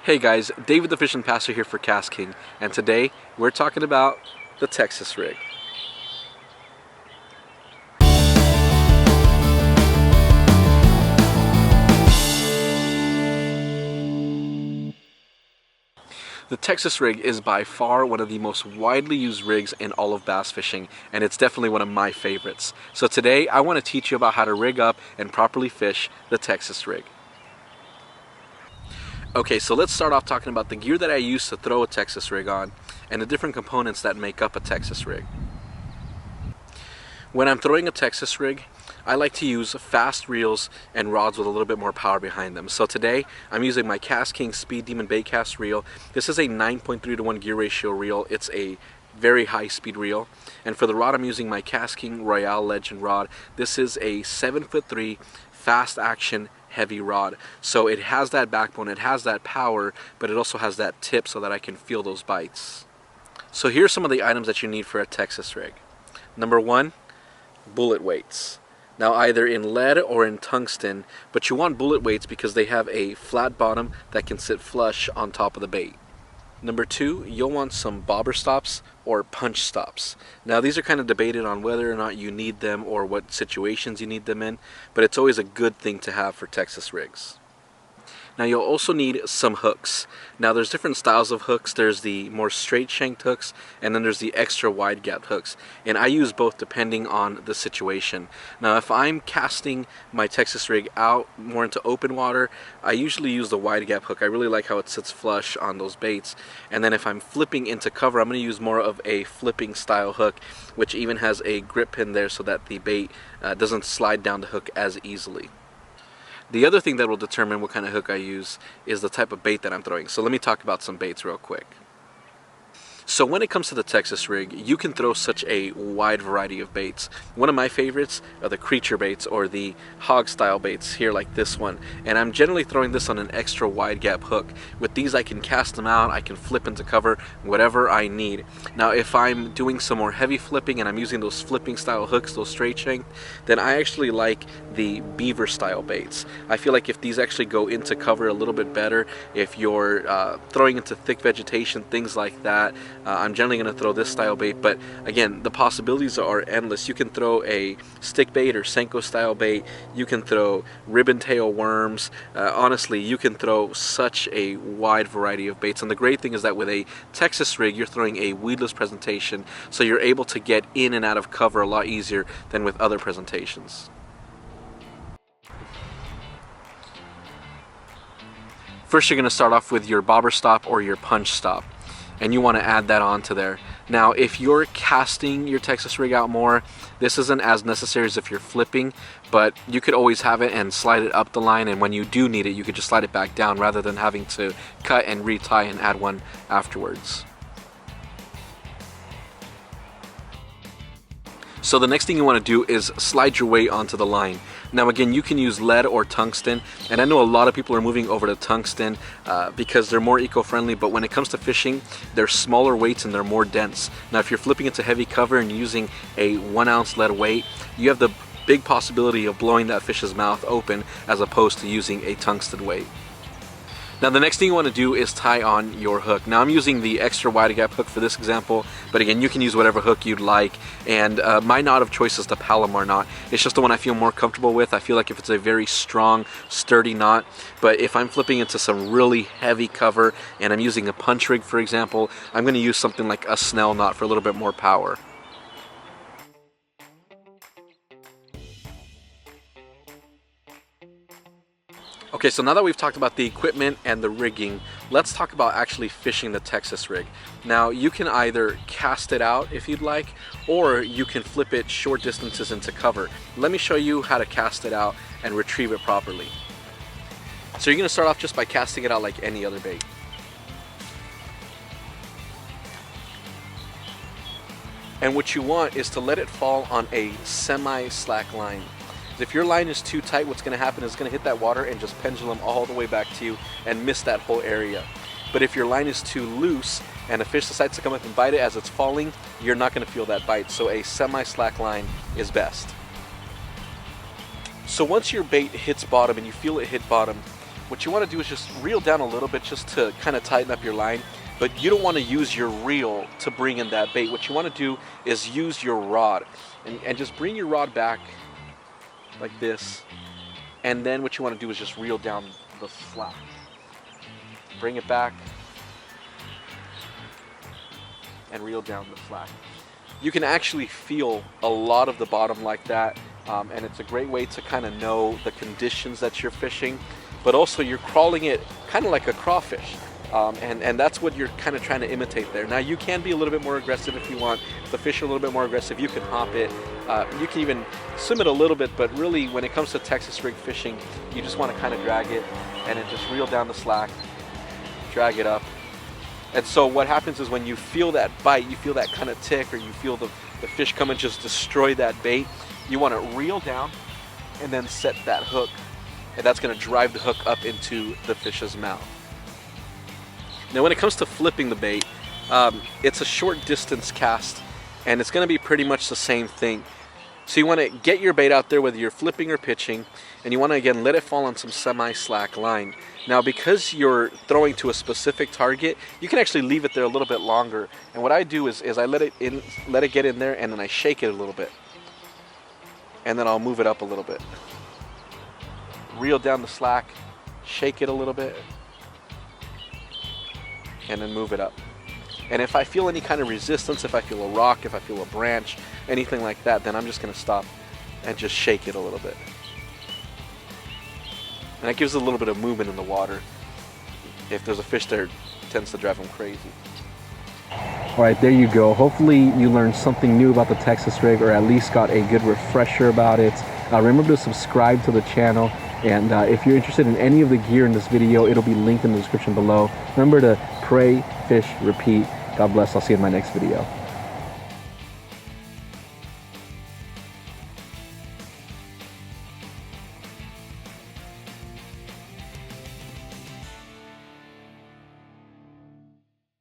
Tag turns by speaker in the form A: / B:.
A: Hey guys, David the Fishing Pastor here for KastKing, and today we're talking about the Texas rig. The Texas rig is by far one of the most widely used rigs in all of bass fishing, and it's definitely one of my favorites. So today I want to teach you about how to rig up and properly fish the Texas rig. Okay, so let's start off talking about the gear that I use to throw a Texas rig on and the different components that make up a Texas rig. When I'm throwing a Texas rig, I like to use fast reels and rods with a little bit more power behind them. So today I'm using my KastKing Speed Demon bait cast reel. This is a 9.3 to 1 gear ratio reel. It's a very high speed reel. And for the rod, I'm using my KastKing Royale Legend rod. This is a 7'3" fast action heavy rod. So it has that backbone, it has that power, but it also has that tip so that I can feel those bites. So here's some of the items that you need for a Texas rig. Number one, bullet weights. Now either in lead or in tungsten, but you want bullet weights because they have a flat bottom that can sit flush on top of the bait. Number two, you'll want some bobber stops or punch stops. Now these are kind of debated on whether or not you need them or what situations you need them in, but it's always a good thing to have for Texas rigs. Now you'll also need some hooks. Now there's different styles of hooks. There's the more straight shanked hooks, and then there's the extra wide gapped hooks. And I use both depending on the situation. Now if I'm casting my Texas rig out more into open water, I usually use the wide gap hook. I really like how it sits flush on those baits. And then if I'm flipping into cover, I'm going to use more of a flipping style hook, which even has a grip pin there so that the bait doesn't slide down the hook as easily. The other thing that will determine what kind of hook I use is the type of bait that I'm throwing. So let me talk about some baits real quick. So when it comes to the Texas rig, you can throw such a wide variety of baits. One of my favorites are the creature baits or the hog style baits here like this one. And I'm generally throwing this on an extra wide gap hook. With these I can cast them out, I can flip into cover, whatever I need. Now if I'm doing some more heavy flipping and I'm using those flipping style hooks, those straight shanked, then I actually like the beaver style baits. I feel like if these actually go into cover a little bit better, if you're throwing into thick vegetation, things like that, I'm generally going to throw this style bait. But again, the possibilities are endless. You can throw a stick bait or Senko style bait. You can throw ribbon tail worms. Honestly, you can throw such a wide variety of baits. And the great thing is that with a Texas rig, you're throwing a weedless presentation, so you're able to get in and out of cover a lot easier than with other presentations. First, you're going to start off with your bobber stop or your punch stop, and you want to add that onto there. Now if you're casting your Texas rig out more, this isn't as necessary as if you're flipping, but you could always have it and slide it up the line, and when you do need it, you could just slide it back down rather than having to cut and retie and add one afterwards. So the next thing you want to do is slide your weight onto the line. Now again, you can use lead or tungsten, and I know a lot of people are moving over to tungsten because they're more eco-friendly, but when it comes to fishing, they're smaller weights and they're more dense. Now if you're flipping into heavy cover and using a 1 ounce lead weight, you have the big possibility of blowing that fish's mouth open as opposed to using a tungsten weight. Now the next thing you want to do is tie on your hook. Now I'm using the extra wide gap hook for this example, but again you can use whatever hook you'd like, and my knot of choice is the Palomar knot. It's just the one I feel more comfortable with. I feel like if it's a very strong, sturdy knot, but if I'm flipping into some really heavy cover and I'm using a punch rig for example, I'm going to use something like a Snell knot for a little bit more power. Okay, so now that we've talked about the equipment and the rigging, let's talk about actually fishing the Texas rig. Now you can either cast it out if you'd like, or you can flip it short distances into cover. Let me show you how to cast it out and retrieve it properly. So you're going to start off just by casting it out like any other bait. And what you want is to let it fall on a semi-slack line. If your line is too tight, what's going to happen is it's going to hit that water and just pendulum all the way back to you and miss that whole area. But if your line is too loose and a fish decides to come up and bite it as it's falling, you're not going to feel that bite. So a semi-slack line is best. So once your bait hits bottom and you feel it hit bottom, what you want to do is just reel down a little bit just to kind of tighten up your line, but you don't want to use your reel to bring in that bait. What you want to do is use your rod and just bring your rod back like this, and then what you want to do is just reel down the slack. Bring it back and reel down the slack. You can actually feel a lot of the bottom like that, and it's a great way to kind of know the conditions that you're fishing, but also you're crawling it kind of like a crawfish. And that's what you're kind of trying to imitate there. Now you can be a little bit more aggressive if you want. If the fish are a little bit more aggressive, you can hop it. You can even swim it a little bit, but really when it comes to Texas rig fishing, you just want to kind of drag it and then just reel down the slack, drag it up. And so what happens is when you feel that bite, you feel that kind of tick, or you feel the fish come and just destroy that bait, you want to reel down and then set that hook, and that's going to drive the hook up into the fish's mouth. Now when it comes to flipping the bait, it's a short distance cast, and it's going to be pretty much the same thing. So you want to get your bait out there whether you're flipping or pitching, and you want to again let it fall on some semi-slack line. Now because you're throwing to a specific target, you can actually leave it there a little bit longer. And what I do is I let it get in there, and then I shake it a little bit, and then I'll move it up a little bit. Reel down the slack, shake it a little bit, and then move it up. And if I feel any kind of resistance, if I feel a rock, if I feel a branch, anything like that, then I'm just going to stop and just shake it a little bit. And that gives it a little bit of movement in the water. If there's a fish there, it tends to drive them crazy. All right, there you go. Hopefully you learned something new about the Texas rig, or at least got a good refresher about it. Remember to subscribe to the channel. And if you're interested in any of the gear in this video, it'll be linked in the description below. Remember to pray, fish, repeat. God bless. I'll see you in my next video.